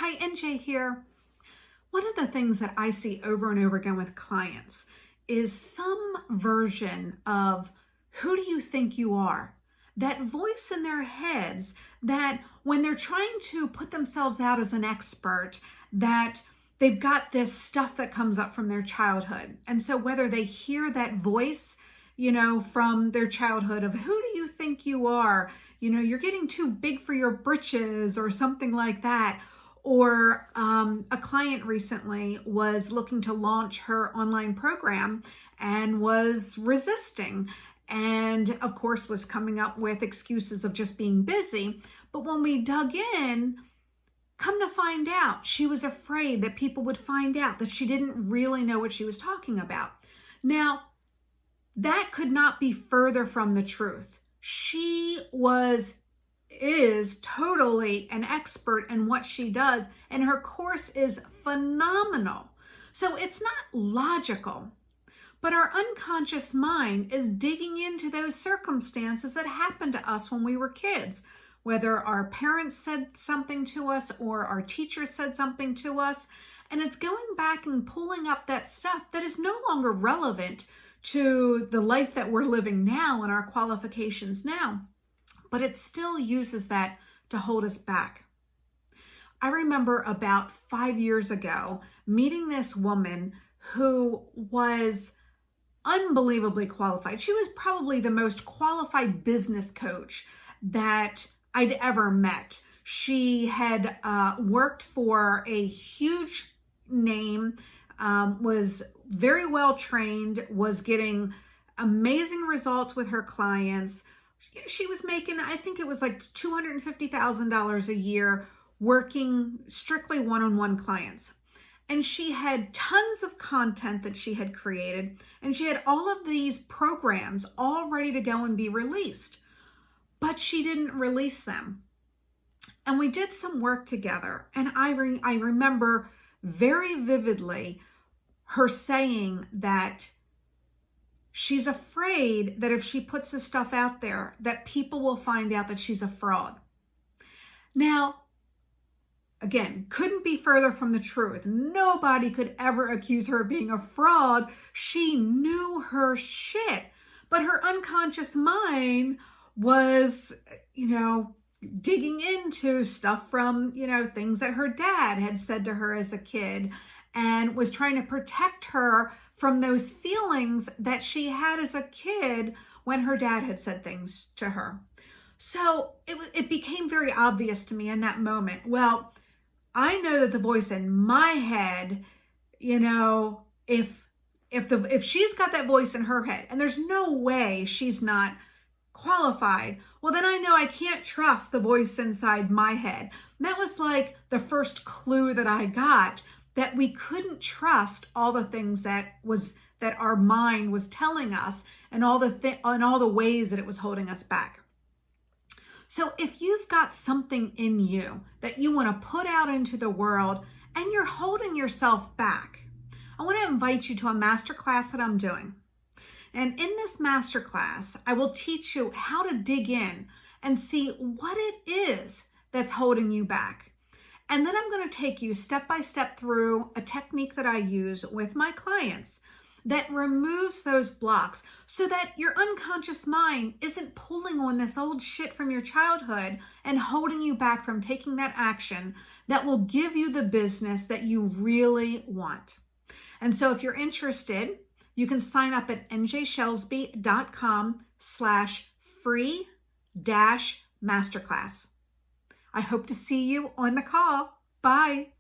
Hi, NJ here. One of the things that I see over and over again with clients is some version of who do you think you are? That voice in their heads that when they're trying to put themselves out as an expert, that they've got this stuff that comes up from their childhood. And so whether they hear that voice, from their childhood of who do you think you are? You're getting too big for your britches or something like that. Or a client recently was looking to launch her online program and was resisting, and of course was coming up with excuses of just being busy. But when we dug in, come to find out, she was afraid that people would find out that she didn't really know what she was talking about. Now, that could not be further from the truth. She is totally an expert in what she does, and her course is phenomenal. So it's not logical, but our unconscious mind is digging into those circumstances that happened to us when we were kids, whether our parents said something to us or our teacher said something to us, and it's going back and pulling up that stuff that is no longer relevant to the life that we're living now and our qualifications now. But it still uses that to hold us back. I remember about 5 years ago meeting this woman who was unbelievably qualified. She was probably the most qualified business coach that I'd ever met. She had worked for a huge name, was very well trained, was getting amazing results with her clients. She was making, I think it was like $250,000 a year working strictly one-on-one clients. And she had tons of content that she had created, and she had all of these programs all ready to go and be released, but she didn't release them. And we did some work together, and I remember very vividly her saying that she's afraid that if she puts this stuff out there, that people will find out that she's a fraud. Now, again, couldn't be further from the truth. Nobody could ever accuse her of being a fraud. She knew her shit. But her unconscious mind was, digging into stuff from, things that her dad had said to her as a kid, and was trying to protect her from those feelings that she had as a kid when her dad had said things to her. So it became very obvious to me in that moment. Well, I know that the voice in my head, if she's got that voice in her head, and there's no way she's not qualified, well, then I know I can't trust the voice inside my head. And that was like the first clue that I got, that we couldn't trust all the things that our mind was telling us, and all the ways that it was holding us back. So if you've got something in you that you want to put out into the world and you're holding yourself back, I want to invite you to a masterclass that I'm doing. And in this masterclass, I will teach you how to dig in and see what it is that's holding you back. And then I'm going to take you step by step through a technique that I use with my clients that removes those blocks so that your unconscious mind isn't pulling on this old shit from your childhood and holding you back from taking that action that will give you the business that you really want. And so if you're interested, you can sign up at njshelsby.com/free-masterclass. I hope to see you on the call. Bye.